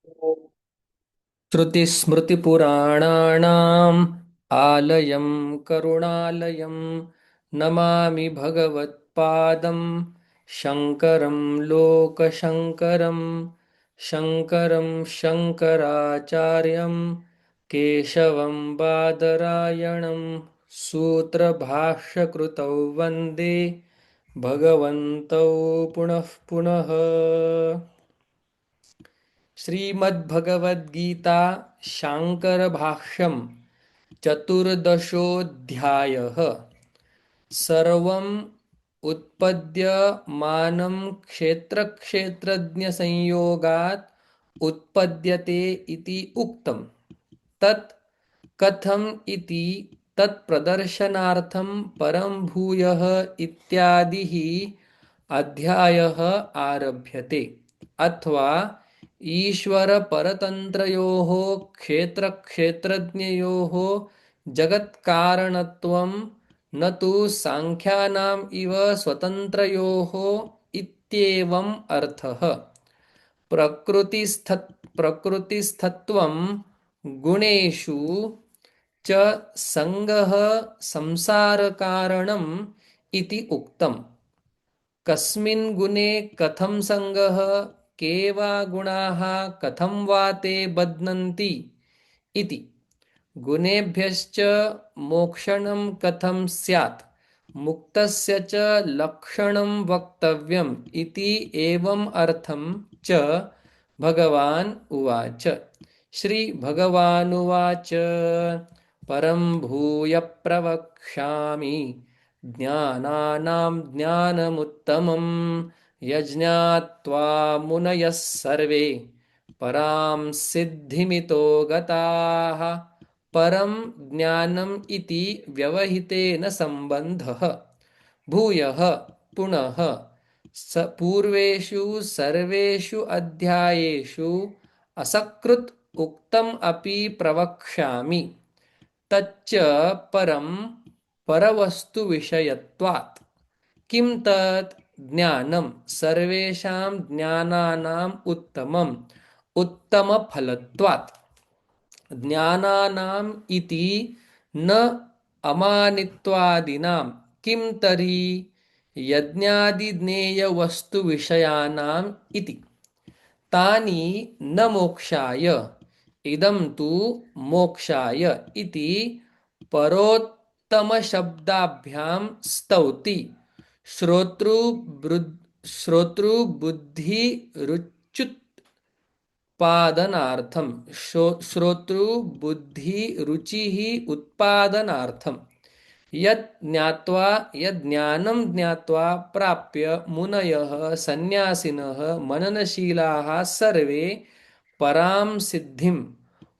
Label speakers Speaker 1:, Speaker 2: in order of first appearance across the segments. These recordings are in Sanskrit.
Speaker 1: श्रुतिस्मृतिपुराणानाम् आलयं करुणालयं नमामि भगवत्पादं शङ्करं लोकशङ्करं शङ्करं शङ्कराचार्यं केशवं बादरायणं सूत्रभाष्यकृतौ वन्दे भगवन्तौ पुनः पुनः। श्रीमद्भगवद्गीता शाङ्करभाष्यम् चतुर्दशोऽध्यायः। सर्वम् उत्पद्यमानं क्षेत्रक्षेत्रज्ञसंयोगात् उत्पद्यते इति उक्तम्। तत् कथम् इति तत्प्रदर्शनार्थं परं भूयः इत्यादिः अध्यायः आरभ्यते। अथवा ईश्वरपरतन्त्रयोः क्षेत्रक्षेत्रज्ञयोः जगत्कारणत्वं न तु सांख्यानाम् इव स्वतन्त्रयोः इत्येवम् अर्थः। प्रकृतिस्थत्वं गुणेषु च संगः संसारकारणम् इति उक्तम्। कस्मिन् गुणे कथं संगः, के वा गुणाः कथं वा ते बध्नन्ति इति। गुणेभ्यश्च मोक्षणं कथं स्यात्, मुक्तस्य च लक्षणं वक्तव्यम् इति एवम् अर्थं च भगवान् उवाच। श्रीभगवानुवाच परं भूय प्रवक्ष्यामि ज्ञानानां ज्ञानमुत्तमं यज्ञात्वा मुनयः सर्वे परां सिद्धिमितो गताः। परं ज्ञानम् इति व्यवहितेन सम्बन्धः। भूयः पुनः पूर्वेषु सर्वेषु अध्यायेषु असकृत् उक्तम् अपि प्रवक्ष्यामि। तच्च परं परवस्तुविषयत्वात्। किं तत् ज्ञानं सर्वेषां ज्ञानानाम् उत्तमम् उत्तमफलत्वात्। ज्ञानानाम् इति न अमानित्वादिनां। किं तर्हि यज्ञादिज्ञेयवस्तुविषयाणाम् इति। तानि न मोक्षाय, इदं तु मोक्षाय इति परोत्तमशब्दाभ्यां स्तौति। श्रोतृबुद्धिरुच्युत्पादनार्थं। श्रोतृबुद्धिरुचिः उत्पादनार्थं। यत् ज्ञात्वा यज्ञानं ज्ञात्वा प्राप्य मुनयः सन्यासिनः मननशीलाः सर्वे परां सिद्धिं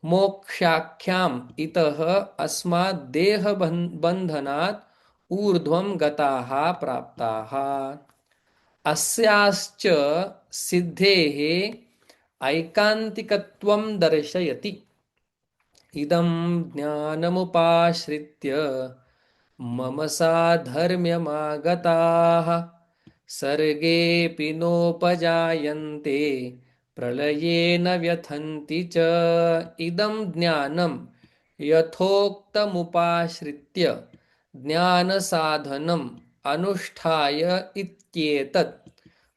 Speaker 1: मोक्षाख्याम् इतः अस्मात् देहबन्धनात् ऊर्ध्वं गताः प्राप्ताः। अस्याश्च सिद्धेः ऐकान्तिकत्वं दर्शयति। इदं ज्ञानमुपाश्रित्य मम साधर्म्यमागताः सर्गेऽपि नोपजायन्ते प्रलये न व्यथन्ति च। इदं ज्ञानं यथोक्तमुपाश्रित्य ज्ञानसाधनम् अनुष्ठाय इत्येतत्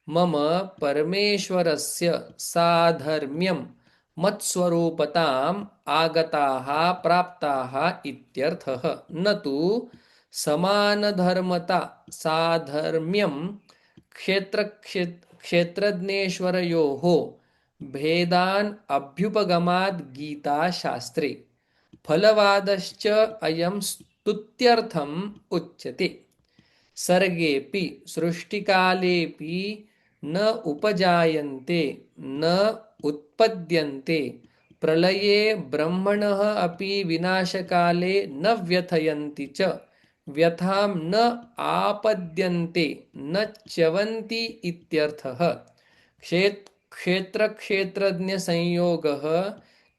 Speaker 1: मम परमेश्वरस्य साधर्म्यं मत्स्वरूपताम् आगताः प्राप्ताः इत्यर्थः। न तु समानधर्मता साधर्म्यं क्षेत्रज्ञेश्वरयोः भेदान् अभ्युपगमाद् गीताशास्त्रे। फलवादश्च अयं स्तुत्यर्थम् उच्यते। सर्गेऽपि सृष्टिकालेऽपि न उपजायन्ते न उत्पद्यन्ते प्रलये ब्रह्मणः अपि विनाशकाले न व्यथयन्ति च। व्यथां न आपद्यन्ते न च्यवन्ति इत्यर्थः। क्षेत्रक्षेत्रज्ञसंयोगः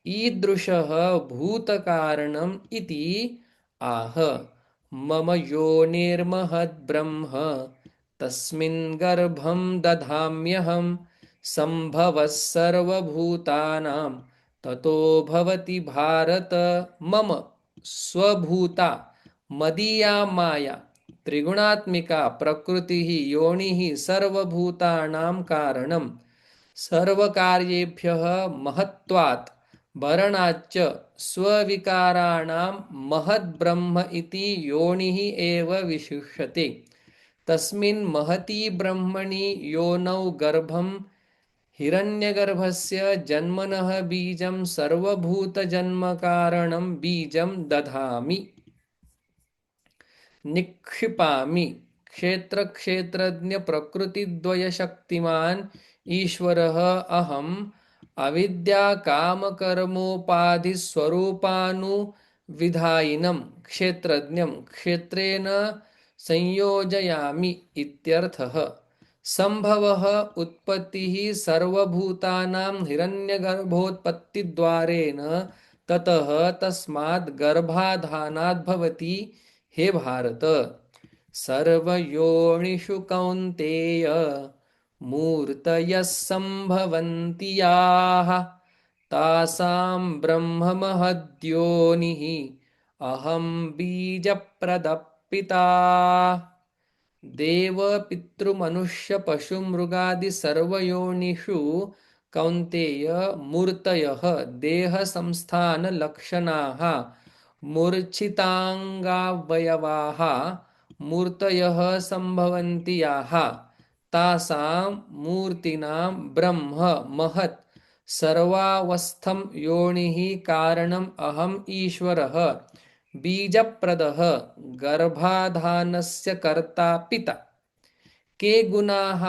Speaker 1: ईदृशः भूतकारणम् इति आह। मम योनिर्महद्ब्रह्म तस्मिन् गर्भं दधाम्यहम् संभवः सर्वभूतानां ततो भवति भारत। मम स्वभूता मदीया माया त्रिगुणात्मिका प्रकृतिः योनिः सर्वभूतानां कारणं सर्वकार्येभ्यः महत्त्वात् वरणाच्च स्वविकाराणां महद्ब्रह्म इति योनिः एव विशिष्यते। तस्मिन् महती ब्रह्मणि योनौ गर्भं हिरण्यगर्भस्य जन्मनः बीजं सर्वभूतजन्मकारणं बीजं दधामि निक्षिपामि। क्षेत्रक्षेत्रज्ञप्रकृतिद्वयशक्तिमान् ईश्वरः अहम् अविद्याकामकर्मोपाधिस्वरूपानुविधायिनं क्षेत्रज्ञं क्षेत्रेण संयोजयामि इत्यर्थः। संभवः उत्पत्तिः सर्वभूतानां हिरण्यगर्भोत्पत्तिद्वारेण ततः तस्माद् गर्भाधानाद् भवति। हे भारत, सर्वयोनिषु कौन्तेय मूर्तयः सम्भवन्ति याः तासां ब्रह्ममहद्योनिः अहं बीजप्रदः पिता। देव पितृमनुष्य पशुमृगादि सर्वयोनिषु कौन्तेय मूर्तयः देहसंस्थानलक्षणाः मूर्छिताङ्गावयवाः मूर्तयः सम्भवन्ति याः तासां मूर्तीनां ब्रह्म महत् सर्वावस्थं योनिः कारणम् अहम् ईश्वरः बीजप्रदः गर्भाधानस्य कर्ता पिता। के गुणाः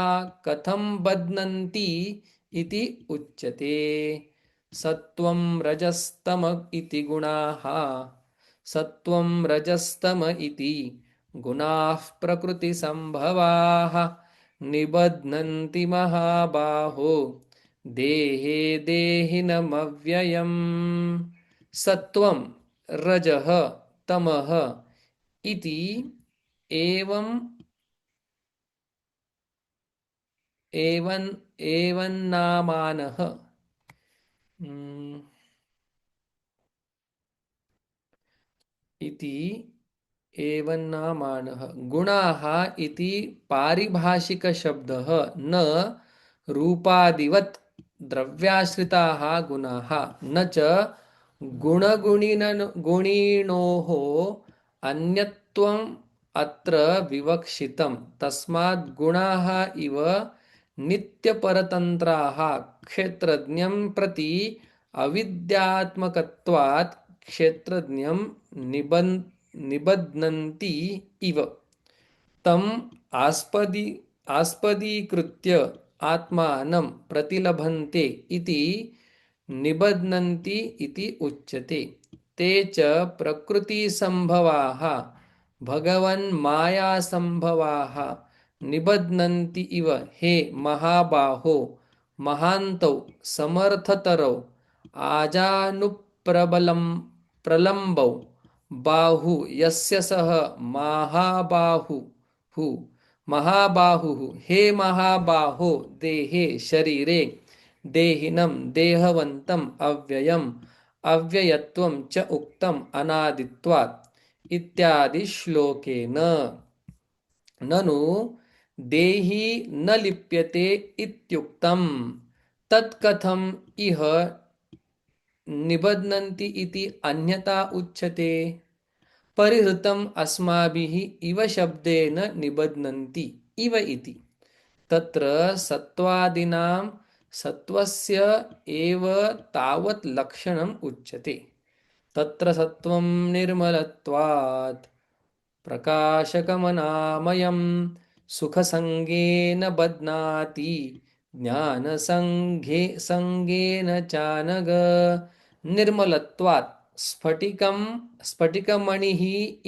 Speaker 1: कथं बध्नन्ति इति उच्यते। सत्वं रजस्तम इति गुणाः सत्वं रजस्तम इति गुणाः प्रकृतिसम्भवाः निबध्नन्ति महाबाहो देहे देहिनमव्ययम्। सत्वं रजः तमः इति एवं नामानः इति एवन्नामानः गुणाः इति पारिभाषिकशब्दः न रूपादिवत् द्रव्याश्रिताः गुणाः न च गुणिनोः अन्यत्वम् अत्र विवक्षितम्। तस्मात् गुणाः इव नित्यपरतन्त्राः क्षेत्रज्ञं प्रति अविद्यात्मकत्वात् क्षेत्रज्ञं निबध्नन्ति इव तम् आस्पदीकृत्य आत्मानं प्रतिलभन्ते इति निबध्नन्ति इति उच्यते। ते च प्रकृतिसम्भवाः भगवन्मायासम्भवाः निबध्नन्ति इव। हे महाबाहो, महान्तौ समर्थतरौ आजानुप्रबलं प्रलम्बौ बाहु यस्य सः महाबाहुः। हे महाबाहो, देहे शरीरे देहिनं देहवन्तम् अव्ययम् अव्ययत्वं च उक्तम् अनादित्वात् इत्यादि श्लोकेन। ननु देही न लिप्यते इत्युक्तम् तत्कथम् इह निबध्नन्ति इति अन्यथा उच्यते। परिहृतम् अस्माभिः इव शब्देन निबध्नन्ति इव इति। तत्र सत्त्वादीनां सत्त्वस्य एव तावत् लक्षणम् उच्यते। तत्र सत्त्वं निर्मलत्वात् प्रकाशकमनामयं सुखसङ्गेन बध्नाति ज्ञानसङ्गेन चानग। निर्मलत्वात् स्फटिकमणिः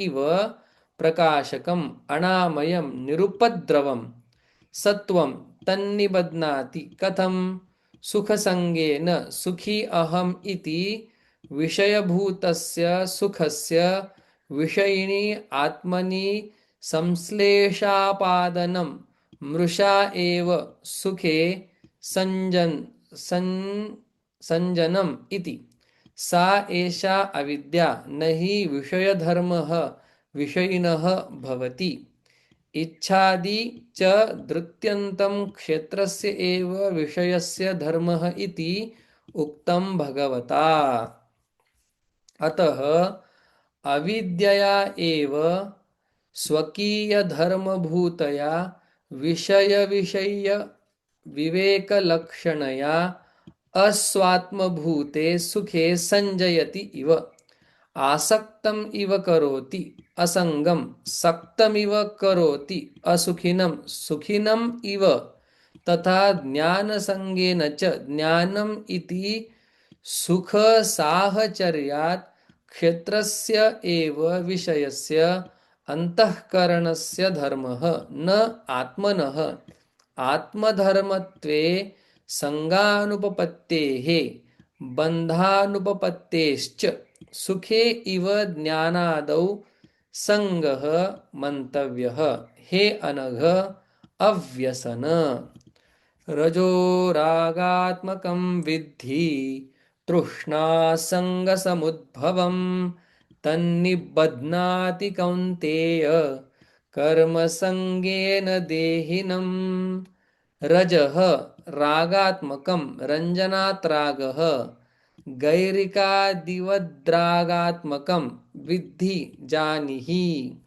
Speaker 1: इव प्रकाशकम् अनामयं निरुपद्रवम्। सत्वं तन्निबध्नाति कथं? सुखसङ्गेन सुखी अहम् इति विषयभूतस्य सुखस्य विषयिणी आत्मनि संश्लेषापादनं मृषा एव सुखे संजन सं संजनम इति। सा एषा अविद्या न हि विषयधर्मः विषयिनः भवति। इच्छादि च धृत्यन्तं क्षेत्रस्य एव विषयस्य धर्मः इति उक्तं भगवता। अतः अविद्यया एव स्वकीयधर्मभूतया विषयविषयविवेकलक्षणया अस्वात्मभूते सुखे संजयति इव। आसक्तम् इव करोति असंगं, सक्तमिव करोति असुखिनं सुखिनम् इव। तथा ज्ञानसंगेन च ज्ञानम् इति सुखसाहचर्यात् क्षेत्रस्य एव विषयस्य अंतःकरणस्य धर्मः न आत्मनः। आत्मधर्मत्वे संगानुपपत्तेः बन्धानुपपत्तेश्च सुखे इव ज्ञानादौ संगः मंतव्यः। हे अनघ अव्यसन। रजोरागात्मकं विद्धि तृष्णासङ्गसमुद्भवं तन्निबध्नाति कौन्तेय कर्मसङ्गेन देहिनम्। रजः रागात्मकं रञ्जनात् रागः गैरिकादिवद्रागात्मकं विद्धि जानीहि।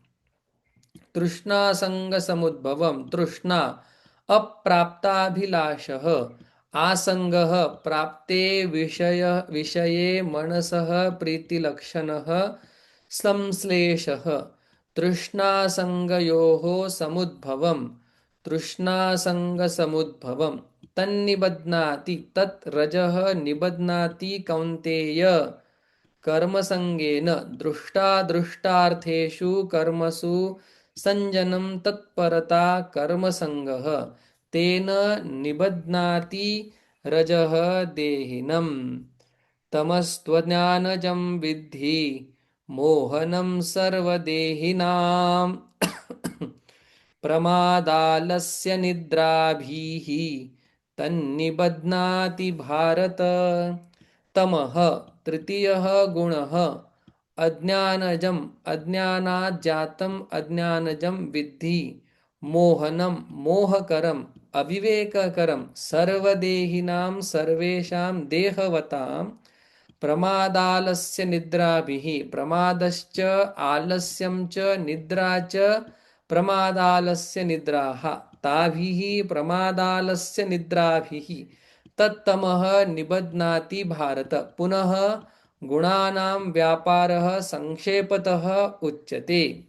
Speaker 1: तृष्णासङ्गसमुद्भवं तृष्णा अप्राप्ताभिलाषः आसंगः प्राप्ते विषये मनसः प्रीतिलक्षणः संश्लेषः। तृष्णासंगयोः समुद्भवं तृष्णासंगसमुद्भवं तन्निबध्नाति तत् रजः निबध्नाति कौन्तेय कर्मसंगेन। दृष्टादृष्टार्थेषु कर्मसु संजनं तत्परता कर्मसंगः तेन निबध्नाति रजः देहिनम्। तमस्त्वज्ञानजं विद्धि मोहनं सर्वदेहिनां प्रमादालस्य निद्राभिः तन्निबध्नाति भारत। तमः तृतीयः गुणः अज्ञानजम् अज्ञानात् जातम् अज्ञानजं विद्धि मोहनं मोहकरम् अविवेककरं सर्वदेहिनां सर्वेषां देहवतां प्रमादालस्य निद्राभिः। प्रमादश्च आलस्यं च निद्रा च प्रमादालस्य निद्राः ताभिः प्रमादालस्य निद्राभिः तत्तमः निबध्नाति भारत। पुनः गुणानां व्यापारः संक्षेपतः उच्यते।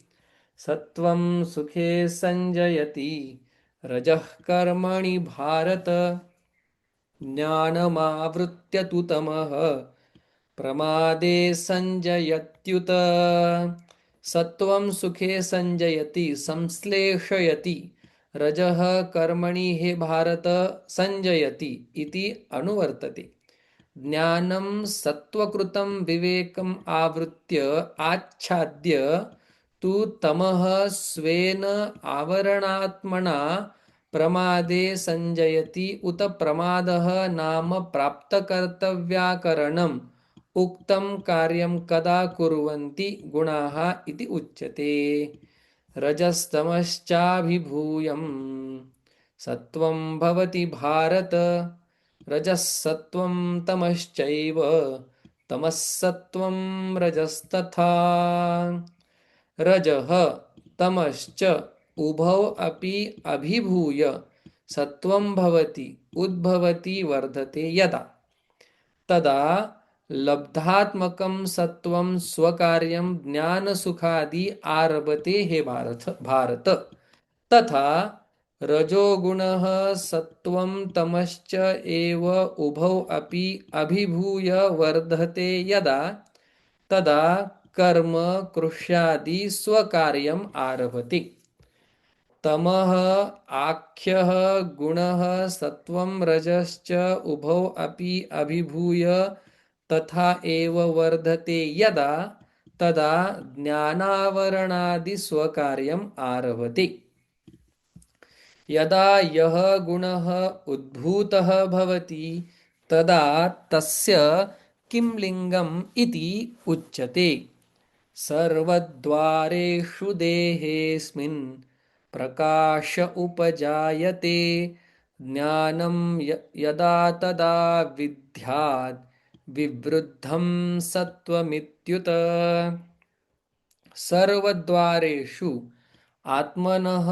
Speaker 1: सत्वं सुखे संजयति रजः कर्मणि भारत। ज्ञानमावृत्य तु तमः प्रमादे संजयत्युत। सत्वं सुखे संजयति संश्लेषयति रजः कर्मणि हे भारत संजयति इति अनुवर्तते। ज्ञानं सत्वकृतं विवेकम् आवृत्य आच्छाद्य तु तमः स्वेन आवरणात्मना प्रमादे संजयति उत। प्रमादः नाम प्राप्तकर्तव्याकरणम् उक्तं कार्यं कदा कुर्वन्ति गुणाः इति उच्यते। रजस्तमश्चाभिभूयं सत्वं भवति भारत। रजः सत्वं तमश्चैव तमः सत्वं रजस्तथा। रजः तमश्च उभौ अपि अभिभूय सत्वं भवति उद्भवति वर्धते यदा। तदा लब्धात्मकं सत्वं स्वकार्यं ज्ञानसुखादि आरभते हे भारत। तथा रजोगुणः सत्वं तमश्च एव उभौ अपि अभिभूय वर्धते यदा। तदा कर्म कृष्यादि स्वकार्यम् आरभते। तमः आख्यः गुणः सत्वं रजश्च उभौ अपि अभिभूय तथा एव वर्धते यदा। तदा ज्ञानावरणादि स्वकार्यम् आरभते। यदा यः गुणः उद्भूतः भवति तदा तस्य किं लिङ्गम् इति उच्यते। सर्वद्वारेषु देहेऽस्मिन् प्रकाश उपजायते ज्ञानं यदा तदा विद्याद् विवृद्धं सत्त्वमित्युत। सर्वद्वारेषु आत्मनः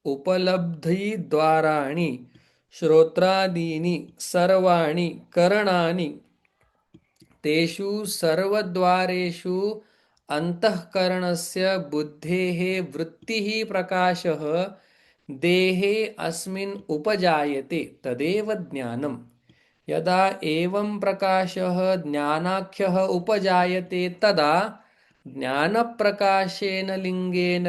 Speaker 1: उपलब्धिद्वाराणि श्रोत्रादीनि सर्वाणि करणानि तेषु सर्वद्वारेषु अन्तःकरणस्य बुद्धेः वृत्तिः प्रकाशः देहे अस्मिन् उपजायते तदेव ज्ञानम्। यदा एवं प्रकाशः ज्ञानाख्यः उपजायते तदा ज्ञानप्रकाशेन लिङ्गेन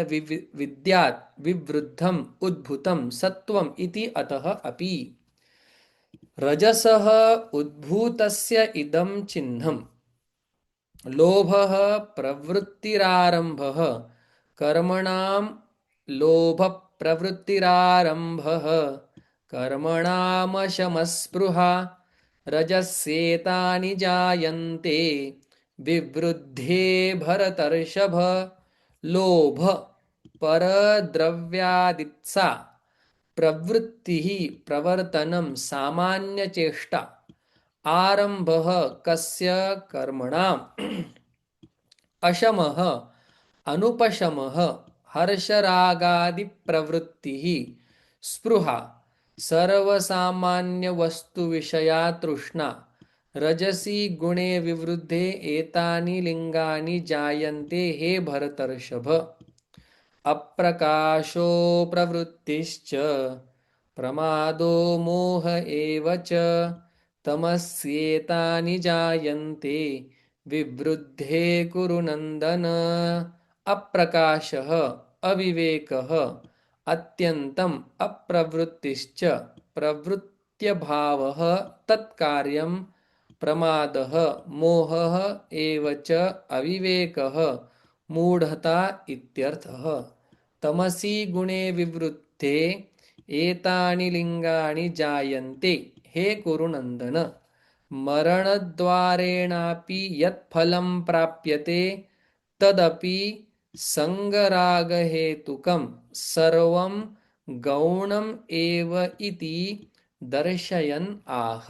Speaker 1: विद्यात् विवृद्धम् उद्भूतं सत्त्वम् इति अतः अपि। रजसः उद्भूतस्य इदं चिह्नं लोभः प्रवृत्तिरारम्भः कर्मणां लोभप्रवृत्तिरारम्भः कर्मणामशमस्पृहा रजस्येतानि जायन्ते विवृद्धे भरतर्षभ। लोभ परद्रव्यादित्सा प्रवृत्तिः प्रवर्तनं सामान्यचेष्टा आरंभः कस्य कर्मणाम् अशमः अनुपशमः हर्षरागादिप्रवृत्तिः स्पृहा सर्वसामान्यवस्तुविषया तृष्णा रजसी गुणे विवृद्धे एतानि लिंगानि जायन्ते हे भरतर्षभ। अप्रकाशो प्रवृत्तिश्च प्रमादो मोह एव च तमस्येतानि जायन्ते विवृद्धे कुरु नन्दन। अप्रकाशः अविवेकः अत्यन्तम् अप्रवृत्तिश्च प्रवृत्त्यभावः तत्कार्यं प्रमादः मोहः एव च अविवेकः मूढता इत्यर्थः। तमसी गुणे विवृद्धे एतानि लिंगानि जायन्ते हे कुरुनन्दन। मरणद्वारेणापि यत्फलं प्राप्यते तदपि संगरागहेतुकं सर्वं गौणम् एव इति दर्शयन् आह।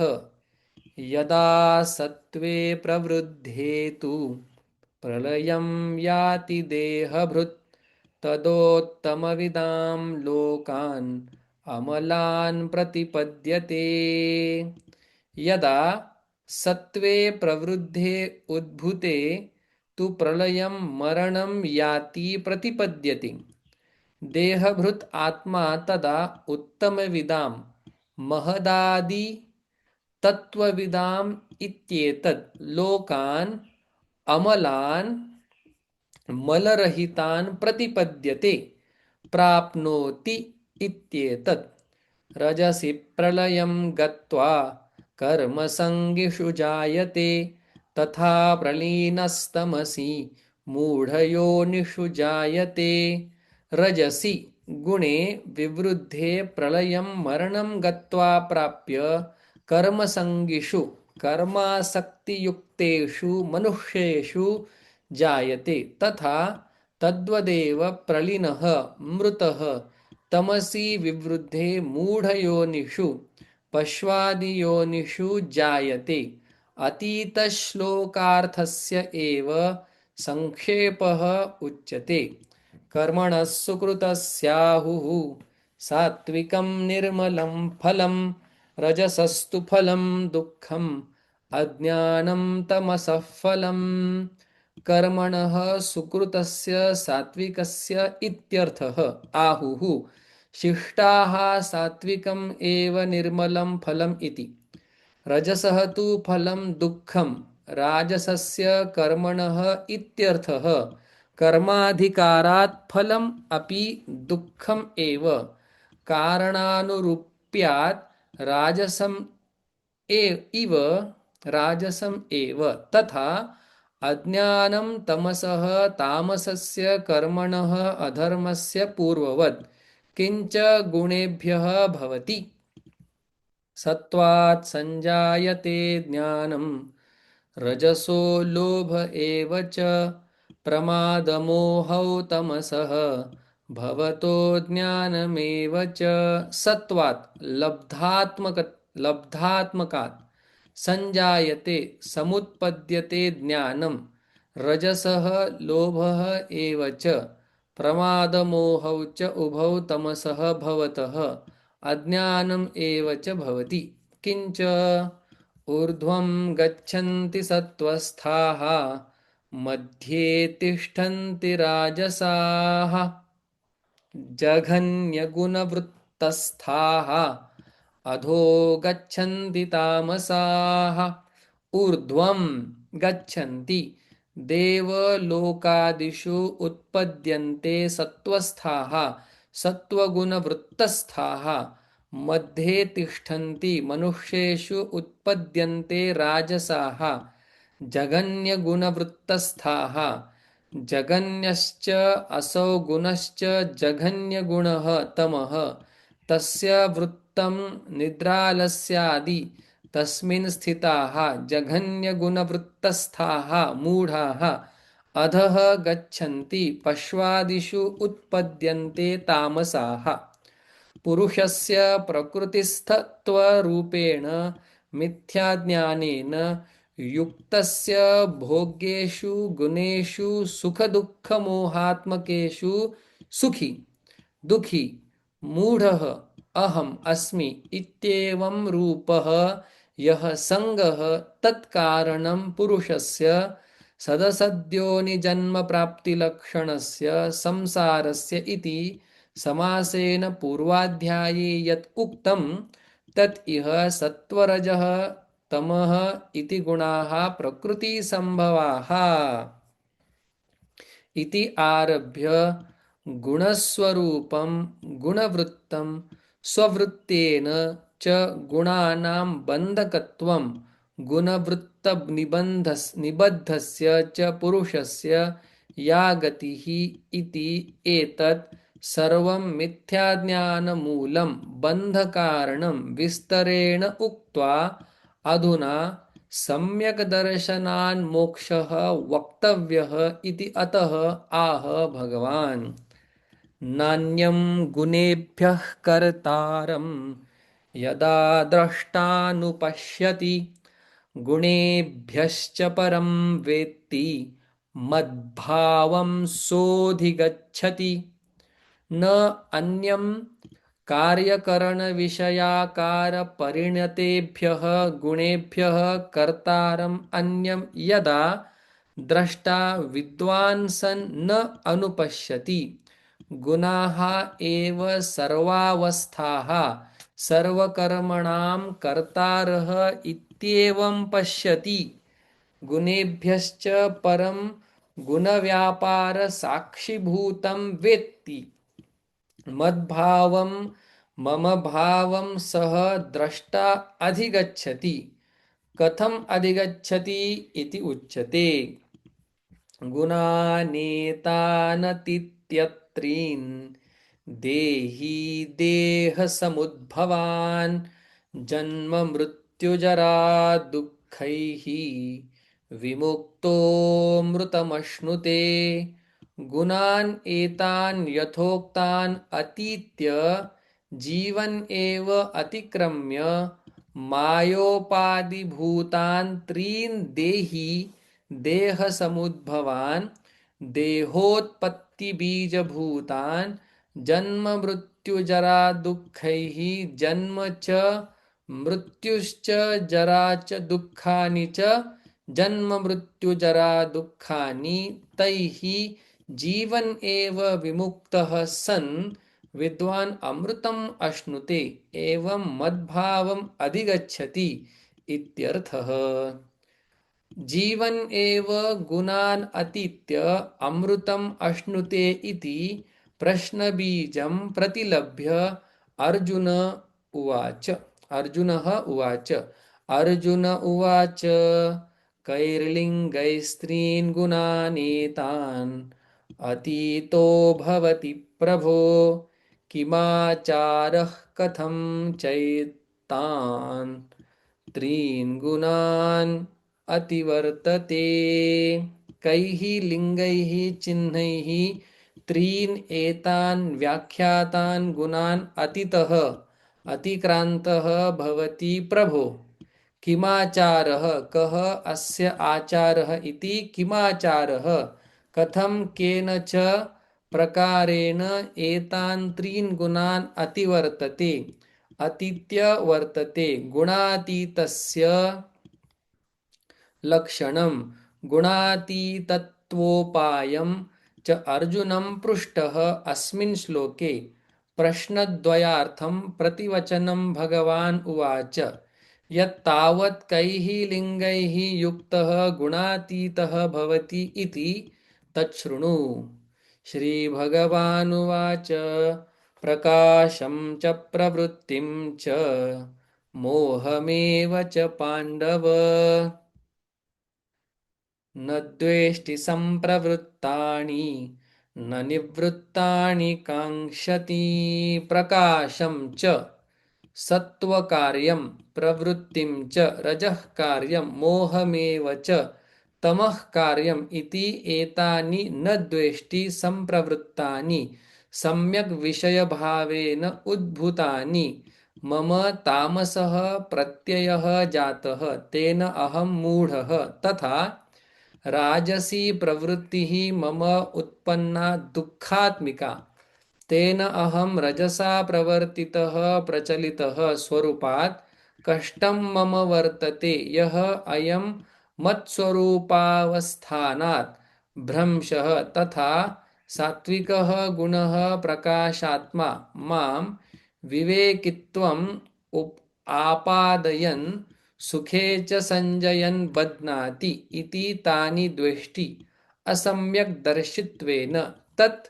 Speaker 1: यदा सत्त्वे प्रवृद्धे तु प्रलयं याति देहभृत् तदोत्तमविदां लोकान् अमलान् प्रतिपद्यते। यदा सत्त्वे प्रवृद्धे उद्भूते तु प्रलयं मरणं याति प्रतिपद्यते। देहभृत् आत्मा तदा उत्तमविदां महदादि तत्त्वविदाम् इत्येतद् लोकान् अमलान् मलरहितान् प्रतिपद्यते प्राप्नोति इत्येतत्। रजसि प्रलयं गत्वा कर्मसङ्गिषु जायते तथा प्रलीनस्तमसि मूढयोनिषु जायते। रजसि गुणे विवृद्धे प्रलयं मरणं गत्वा प्राप्य कर्मसङ्गिषु कर्मासक्तियुक्तेषु मनुष्येषु जायते तथा तद्वदेव प्रलीनः मृतः तमसि विवृद्धे मूढयोनिषु पश्वादियोनिषु जायते। अतीतश्लोकार्थस्य एव संक्षेपः उच्यते। कर्मणः सुकृतस्याहुः सात्विकं निर्मलं फलं रजसस्तु फलं दुःखम् अज्ञानं तमसः फलम्। कर्मणः सुकृतस्य सात्विकस्य इत्यर्थः आहुः शिष्टाः सात्विकम् एव निर्मलं फलम् इति। रजसः तु फलं दुःखं राजसस्य कर्मणः इत्यर्थः कर्माधिकारात् फलम् अपि दुःखम् एव कारणानुरूप्यात् राजसम् एव तथा अज्ञानं तमसः तामसस्य कर्मणः अधर्मस्य पूर्ववत् किंच गुणेभ्यः भवति। सत्त्वात् संजायते ज्ञानं, रजसो लोभ एव च, प्रमादमोहौ तमसः भवतो ज्ञानमेव च। सत्त्वात् लब्धात्मकात्, संजायते समुत्पद्यते ज्ञानं, रजसः लोभः एव च, प्रमादमोहौ च उभौ तमसः भवतः अज्ञानम् एव च भवति। किंच ऊर्ध्वं गच्छन्ति सत्त्वस्थाः, मध्ये तिष्ठन्ति राजसाः, जघन्यगुणवृत्तस्थाः, अधो गच्छन्ति तामसाः। ऊर्ध्वं गच्छन्ति, देवलोकादिषु उत्पद्यन्ते सत्त्वस्थाः, सत्त्वगुणवृत्तस्थाः। मध्ये तिष्ठन्ति, मनुष्येषु उत्पद्यन्ते राजसाः, जघन्यगुणवृत्तस्थाः। जघन्यश्च असौ गुणश्च जघन्यगुणः तमः, तस्य वृत्तं निद्रालस्यादि, तस्मिन् स्थिताः जघन्यगुणवृत्तस्थाः मूढाः अधः गच्छन्ति, पश्वादिषु उत्पद्यन्ते तामसाः। पुरुषस्य प्रकृतिस्थत्वरूपेण मिथ्याज्ञानेन युक्तस्य भोग्येषु गुणेषु सुखदुःखमोहात्मकेषु सुखी दुःखी मूढः अहम् अस्मि इत्येवं रूपः यः संगः, तत्कारणं पुरुषस्य सदसद्योनिजन्मप्राप्तिलक्षणस्य संसारस्य इति समासेन पूर्वाध्याये यत् उक्तं तत् इह सत्वरजः तमः इति गुणाः प्रकृतिसम्भवाः इति आरभ्य गुणस्वरूपं गुणवृत्तं स्ववृत्तेन च गुणानां बन्धकत्वं गुणवृत्तनिबद्धस्य च पुरुषस्य या गतिः इति एतत् सर्वं मिथ्याज्ञानमूलं बन्धकारणं विस्तरेण उक्त्वा अधुना सम्यक् दर्शनान् मोक्षः वक्तव्यः इति अतः आह भगवान्। नान्यं गुणेभ्यः कर्तारं यदा द्रष्टानुपश्यति, गुणेभ्यश्च परं वेत्ति मद्भावं सोऽधिगच्छति। न अन्यं कार्यकरणविषयाकारपरिणतेभ्यः गुणेभ्यः कर्तारम् अन्यं यदा द्रष्टा विद्वान् सन् न अनुपश्यति। गुणाः एव सर्वावस्थाः सर्वकर्मणां कर्तारः इत्येवं पश्यति। गुणेभ्यश्च परं गुणव्यापारसाक्षिभूतं वेत्ति। मद्भावं मम भावं सह द्रष्टा अधिगच्छति। कथम अधिगच्छति इति उच्यते। गुणानेतानतीत्यत्रीन् देही देहसमुद्भवान्, जन्म मृत्युजरा दुःखैः विमुक्तो मृतमश्नुते। गुणान् एतान् यथोक्तान् अतीत्य जीवन एव अतिक्रम्य मायोपाधिभूतान् त्रीन् देही देहसमुद्भवान्, देहोत्पत्तिबीजभूतान्, जन्म मृत्युजरा दुःखैः, जन्म च मृत्युश्च जरा च दुःखानि च, जन्म मृत्युजरा दुःखानि, तैः जीवन एव विमुक्तः सन् विद्वान् अमृतम् अश्नुते एवं मद्भावम् अधिगच्छति इत्यर्थः। जीवन एव गुणान् अतीत्य अमृतम् अश्नुते इति प्रश्नबीजं प्रतिलभ्य अर्जुनः उवाच अर्जुन उवाच कैर्लिङ्गैस्त्रीन् गुणानेतान् अतीतो भवति प्रभो, किमाचारः कथं चैतान् त्रीन् गुणान् अतिवर्तते। कैः लिङ्गैः चिह्नैः त्रीन् एतान् व्याख्यातान् गुणान् अतितः अतिक्रान्तः भवति प्रभो। किमाचारः कः अस्य आचारः इति किमाचारः कथं केन च प्रकारेण एतान् त्रीन् गुणान् अतिवर्तते अतीत्य वर्तते। गुणातीतस्य लक्षणं गुणातीतत्वोपायं च अर्जुनं पृष्टः अस्मिन् श्लोके। प्रश्नद्वयार्थं प्रतिवचनं भगवान् उवाच। यत्तावत् कैः लिङ्गैः युक्तः गुणातीतः भवति इति तच्छृणु। श्रीभगवानुवाच। प्रकाशं च प्रवृत्तिं च मोहमेव च पाण्डव न द्वेष्टि सम्प्रवृत्तानि न निवृत्तानि काङ्क्षति। प्रकाशं च सत्त्वकार्यं प्रवृत्तिं च रजः कार्यं मोहमेव च तमः कार्यम् इति एतानि न द्वेष्टि सम्प्रवृत्तानि सम्यक् विषयभावेन उद्भूतानि। मम तामसः प्रत्ययः जातः तेन अहं मूढः तथा राजसी प्रवृत्तिः मम उत्पन्ना दुःखात्मिका तेन अहं रजसा प्रवर्तितः प्रचलितः स्वरूपात् कष्टं मम वर्तते। यः अयं मत्स्वरूपावस्थानात् भ्रंशः तथा सात्विकः गुणः प्रकाशात्मा मां विवेकित्वम् आपादयन् सुखे च संजयन् बध्नाति इति तानि द्वेष्टि असम्यक् दर्शित्वेन। तत्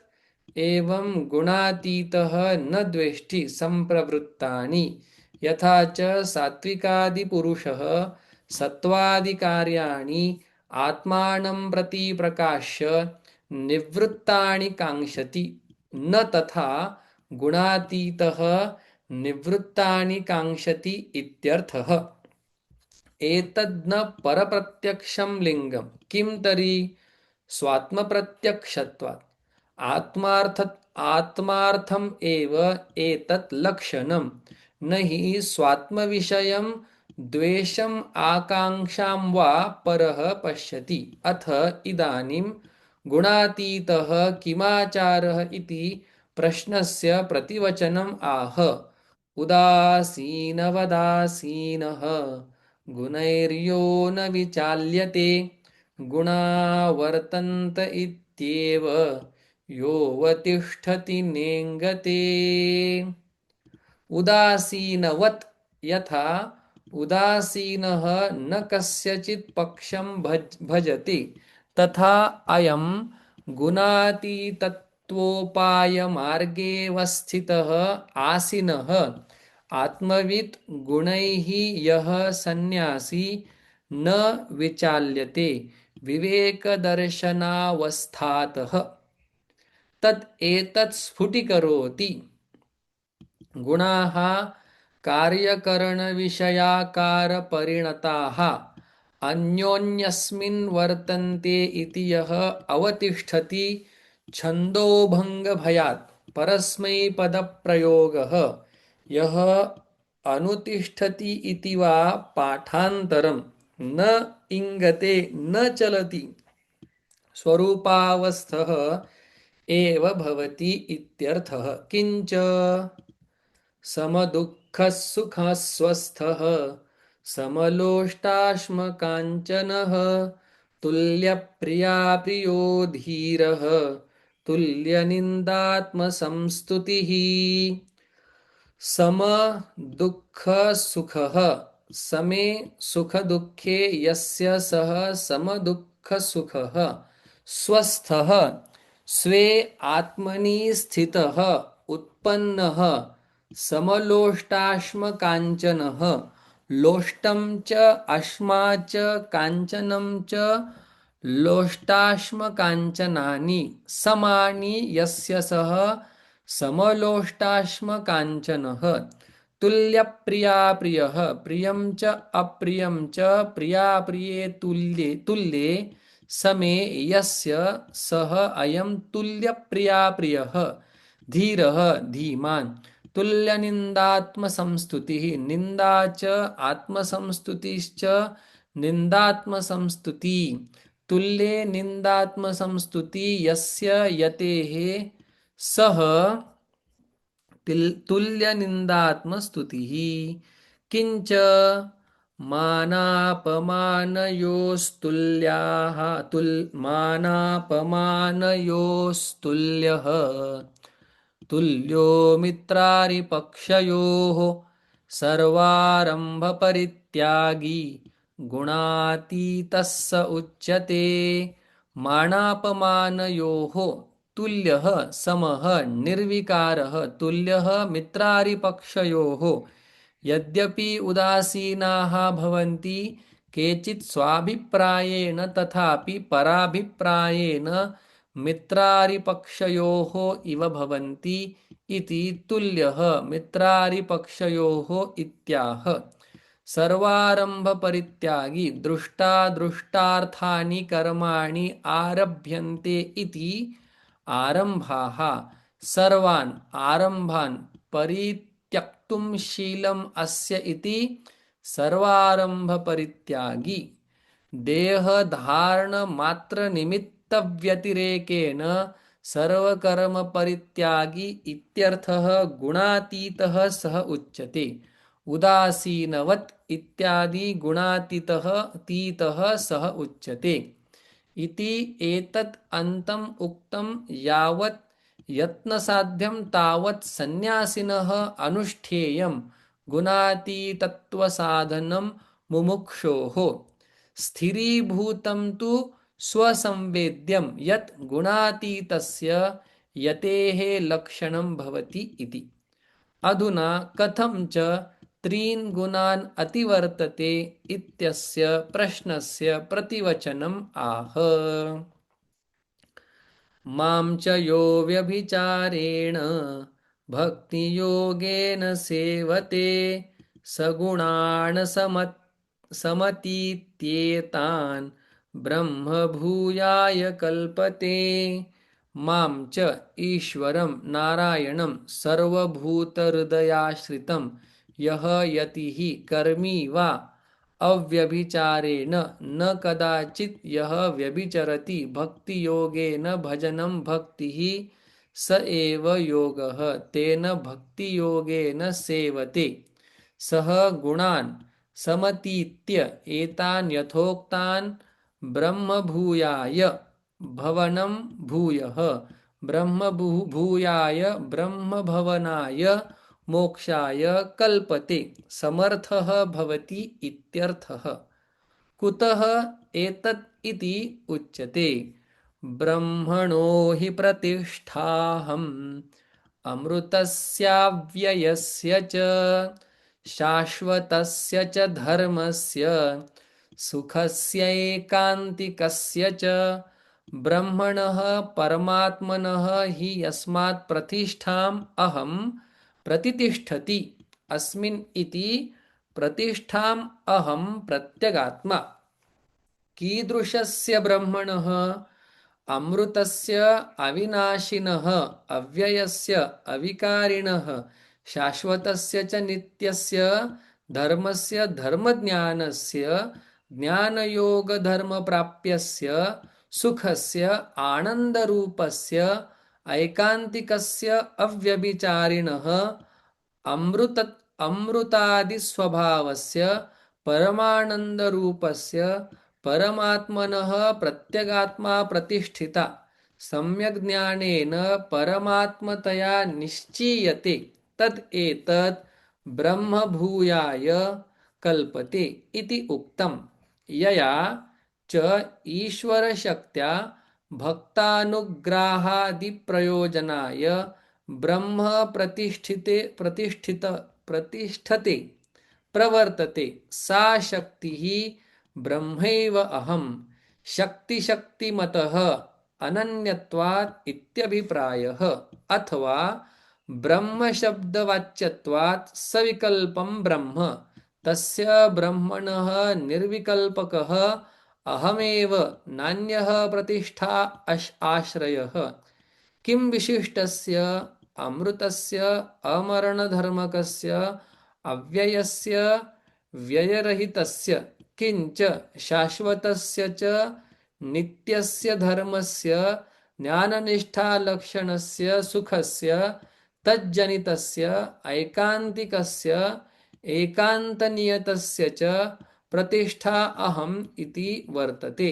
Speaker 1: एवं गुणातीतः न द्वेष्टि सम्प्रवृत्तानि। यथा च सात्विकादिपुरुषः सत्त्वादिकार्याणि आत्मानं प्रति प्रकाश्य निवृत्तानि काङ्क्षति न तथा गुणातीतः निवृत्तानि काङ्क्षति इत्यर्थः। एतद् न परप्रत्यक्षं लिङ्गं किं तर्हि स्वात्मप्रत्यक्षत्वात् आत्मार्थम् एव एतत् लक्षणं। न हि स्वात्मविषयं द्वेषम् आकाङ्क्षां वा परः पश्यति। अथ इदानीं गुणातीतः किमाचारः इति प्रश्नस्य प्रतिवचनम् आह। उदासीनवदासीनः गुणैर्यो न विचाल्यते गुणा वर्तन्त इत्येव योऽवतिष्ठति नेङ्गते। उदासीनवत् यथा उदासीनः न कस्यचित् पक्षं भजति तथा अयं गुणातीतत्वोपायमार्गेऽवस्थितः आसीनः आत्मवित् गुणैः यः सन्न्यासी न विचाल्यते विवेकदर्शनावस्थातः तत् एतत् स्फुटीकरोति। गुणाः कार्यकरणविषयाकारपरिणताः अन्योन्यस्मिन् वर्तन्ते इति यः अवतिष्ठति छन्दोभङ्गभयात् परस्मैपदप्रयोगः यः अनुतिष्ठति इति वा पाठान्तरं न इङ्गते न चलति स्वरूपावस्थः एव भवति इत्यर्थः। किञ्च समदुःखः सुखस्वस्थः समलोष्टाश्मकाञ्चनः तुल्यप्रिया प्रियो धीरः तुल्यनिन्दात्मसंस्तुतिः। सम दुःख सुखः समे सुख दुःखे यस्य सः सम दुःख सुखः स्वस्थः स्वे आत्मनि स्थितः उत्पन्नः समलोष्टाश्मकाञ्चनः लोष्टं च अश्मा च काञ्चनं च लोष्टाश्मकाञ्चनानि समानि यस्य सः समलोष्टाश्मकाञ्चनः तुल्यप्रिया प्रियः प्रियं च अप्रियं च प्रियाप्रिये तुल्ये समे यस्य सः अयं तुल्यप्रिया प्रियः धीरः धीमान् तुल्यनिन्दात्मसंस्तुतिः निन्दा च आत्मसंस्तुतिश्च निन्दात्मसंस्तुति तुल्ये निन्दात्मसंस्तुति यस्य यतेः सः तुल्यनिन्दात्मस्तुतिः किंच मानापमानयोस्तुल्याः मानापमानयोस्तुल्यः तुल्यो मित्रारिपक्षयोः सर्वारम्भपरित्यागी गुणातीतः स उच्यते मानापमानयोः तुल्यः समः निर्विकारः तुल्यः मित्रारिपक्षयोः यद्यपि उदासीनाः भवन्ति केचित् स्वाभिप्रायेण तथापि पराभिप्रायेण मित्रारिपक्षयोः इव भवन्ति इति तुल्यः मित्रारिपक्षयोः इत्याह सर्वारम्भपरित्यागी दृष्टादृष्टार्थानि कर्माणि आरभ्यन्ते इति आरम्भाः सर्वान् आरम्भान् परित्यक्तुं शीलम् अस्य इति सर्वारम्भपरित्यागी देहधारणमात्रनिमित्तव्यतिरेकेण सर्वकर्मपरित्यागी इत्यर्थः गुणातीतः सः उच्यते उदासीनवत् इत्यादि गुणातीतः तीतः सः उच्यते इति एतत् अन्तम् उक्तं यावत् यत्नसाध्यं तावत् सन्न्यासिनः अनुष्ठेयं गुणातीतत्वसाधनं मुमुक्षोः स्थिरीभूतं तु स्वसंवेद्यं यत् गुणातीतस्य यतेः लक्षणं भवति इति अधुना कथं च त्रीन् गुणान् अतिवर्तते इत्यस्य प्रश्नस्य प्रतिवचनम् आह मां च यो व्यभिचारेण भक्तियोगेन सेवते सगुणान् समतीत्येतान् ब्रह्मभूयाय कल्पते मां च ईश्वरं नारायणं सर्वभूतहृदयाश्रितं यः यतिः कर्मी वा अव्यभिचारेण न कदाचित् यः व्यभिचरति भक्तियोगेन भजनं भक्तिः स एव योगः तेन भक्तियोगेन सेवते सः गुणान् समतीत्य एतान् यथोक्तान् ब्रह्मभूयाय भवनं भूयः ब्रह्मभूयाय ब्रह्मभवनाय मोक्षाय कल्पते समर्थः भवति इत्यर्थः कुतः एतत् इति उच्यते ब्रह्मणो हि प्रतिष्ठाहम् अमृतस्याव्ययस्य च शाश्वतस्य च धर्मस्य सुखस्यैकान्तिकस्य च ब्रह्मणः परमात्मनः हि यस्मात् प्रतिष्ठाम् अहं प्रतितिष्ठति अस्मिन् इति प्रतिष्ठाम् अहं प्रत्यगात्मा कीदृशस्य ब्रह्मणः अमृतस्य अविनाशिनः अव्ययस्य अविकारिणः शाश्वतस्य च नित्यस्य धर्मस्य धर्मज्ञानस्य ज्ञानयोगधर्मप्राप्यस्य सुखस्य आनन्दरूपस्य ऐकान्तिकस्य अव्यभिचारिणः अमृतादिस्वभावस्य परमानन्दरूपस्य परमात्मनः प्रत्यगात्मा प्रतिष्ठिता सम्यग्ज्ञानेन परमात्मतया निश्चीयते तद् एतत् ब्रह्मभूयाय कल्पते इति उक्तम् यया च ईश्वरशक्त्या भक्तानुग्राहादिप्रयोजनाय ब्रह्म प्रतिष्ठते प्रवर्तते सा शक्तिः ब्रह्मैव अहं शक्तिशक्तिमतः अनन्यत्वात् इत्यभिप्रायः अथवा ब्रह्मशब्दवाच्यत्वात् सविकल्पं ब्रह्म तस्य ब्रह्मणः निर्विकल्पकः अहमेव नान्यः प्रतिष्ठा आश्रयः किं विशिष्टस्य अमृतस्य अमरणधर्मकस्य अव्ययस्य व्ययरहितस्य किंच शाश्वतस्य च नित्यस्य धर्मस्य ज्ञाननिष्ठालक्षणस्य सुखस्य तज्जनितस्य ऐकान्तिकस्य एकान्तनियतस्य च प्रतिष्ठा अहम् इति वर्तते।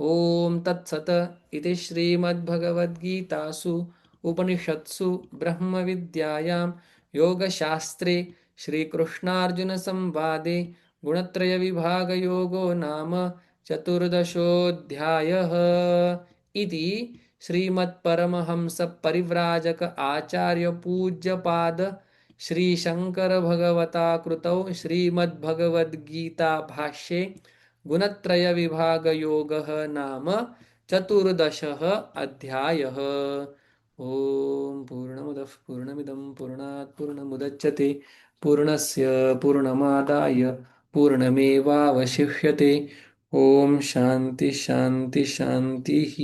Speaker 1: ओम तत्सत इति श्रीमद्भगवद्गीतासु उपनिषत्सु ब्रह्मविद्यायां योगशास्त्रे श्रीकृष्णार्जुनसंवादे गुणत्रयविभागयोगो नाम चतुर्दशोऽध्यायः इति श्रीमत्परमहंसपरिव्राजक आचार्यपूज्यपाद श्रीशङ्करभगवता कृतौ श्रीमद्भगवद्गीताभाष्ये गुणत्रयविभागयोगः नाम चतुर्दशः अध्यायः। ॐ पूर्णमदः पूर्णमिदं पूर्णात् पूर्णमुदच्यते पूर्णस्य पूर्णमादाय पूर्णमेवावशिष्यते। ॐ शान्ति शान्ति शान्तिः।